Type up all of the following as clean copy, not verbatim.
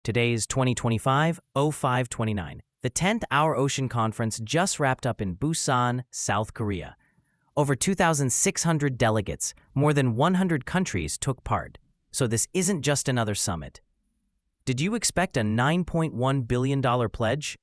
Today's 2025-05-29. The 10th Our Ocean Conference just wrapped up in Busan, South Korea. Over 2,600 delegates, more than 100 countries took part. So this isn't just another summit. Did you expect a $9.1 billion pledge?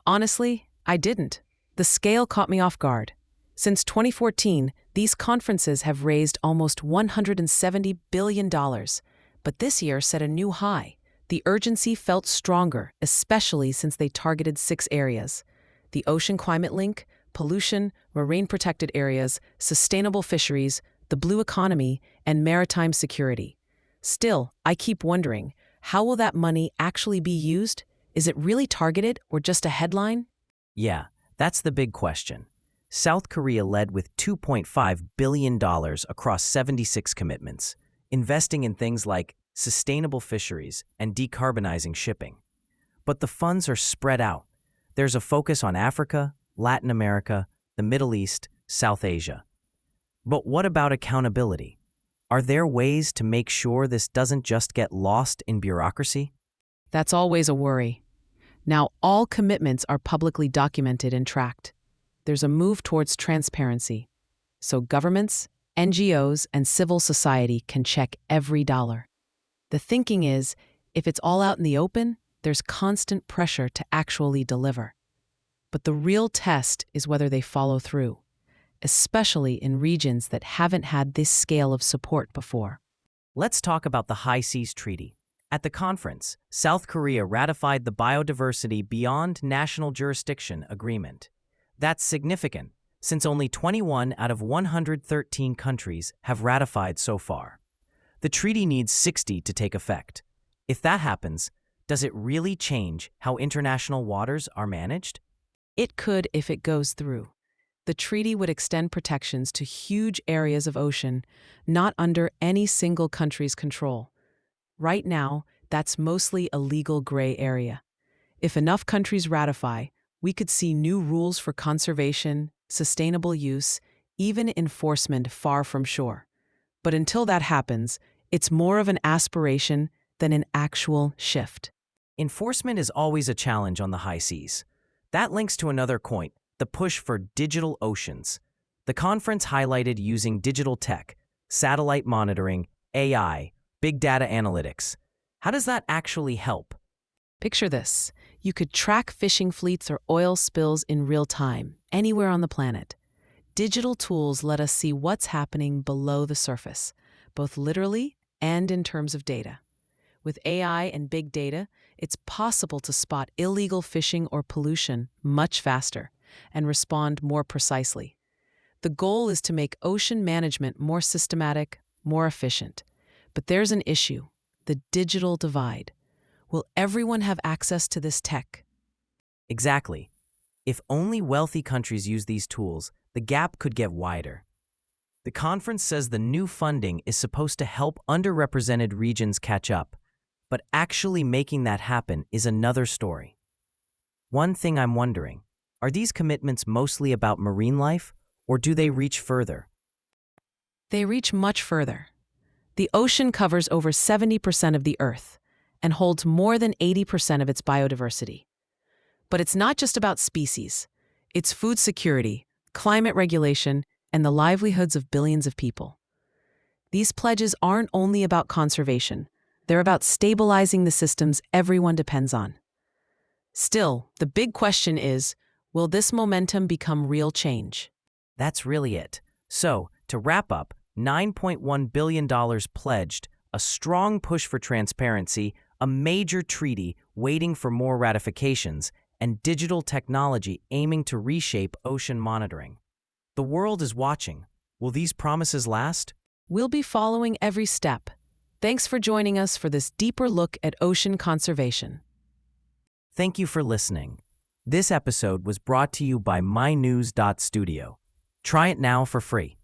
Honestly, I didn't. The scale caught me off guard. Since 2014, these conferences have raised almost $170 billion. But this year set a new high. The urgency felt stronger, especially since they targeted 6 areas: the ocean climate link, pollution, marine-protected areas, sustainable fisheries, the blue economy, and maritime security. Still, I keep wondering, how will that money actually be used? Is it really targeted or just a headline? Yeah, that's the big question. South Korea led with $2.5 billion across 76 commitments, investing in things like sustainable fisheries and decarbonizing shipping. But the funds are spread out. There's a focus on Africa, Latin America, the Middle East, South Asia. But what about accountability? Are there ways to make sure this doesn't just get lost in bureaucracy? That's always a worry. Now, all commitments are publicly documented and tracked. There's a move towards transparency, so governments, NGOs, and civil society can check every dollar. The thinking is, if it's all out in the open, there's constant pressure to actually deliver. But the real test is whether they follow through, especially in regions that haven't had this scale of support before. Let's talk about the High Seas Treaty. At the conference, South Korea ratified the Biodiversity Beyond National Jurisdiction Agreement. That's significant, since only 21 out of 113 countries have ratified so far. The treaty needs 60 to take effect. If that happens, does it really change how international waters are managed? It could if it goes through. The treaty would extend protections to huge areas of ocean, not under any single country's control. Right now, that's mostly a legal gray area. If enough countries ratify, we could see new rules for conservation, sustainable use, even enforcement far from shore. But until that happens, it's more of an aspiration than an actual shift. Enforcement is always a challenge on the high seas. That links to another point, the push for digital oceans. The conference highlighted using digital tech, satellite monitoring, AI, big data analytics. How does that actually help? Picture this. You could track fishing fleets or oil spills in real time, anywhere on the planet. Digital tools let us see what's happening below the surface, both literally and in terms of data. With AI and big data, it's possible to spot illegal fishing or pollution much faster and respond more precisely. The goal is to make ocean management more systematic, more efficient. But there's an issue: the digital divide. Will everyone have access to this tech? Exactly. If only wealthy countries use these tools, the gap could get wider. The conference says the new funding is supposed to help underrepresented regions catch up, but actually making that happen is another story. One thing I'm wondering, are these commitments mostly about marine life, or do they reach further? They reach much further. The ocean covers over 70% of the Earth and holds more than 80% of its biodiversity. But it's not just about species. It's food security, climate regulation, and the livelihoods of billions of people. These pledges aren't only about conservation. They're about stabilizing the systems everyone depends on. Still, the big question is, will this momentum become real change? That's really it. So, to wrap up, $9.1 billion pledged, a strong push for transparency, a major treaty waiting for more ratifications, and digital technology aiming to reshape ocean monitoring. The world is watching. Will these promises last? We'll be following every step. Thanks for joining us for this deeper look at ocean conservation. Thank you for listening. This episode was brought to you by mynews.studio. Try it now for free.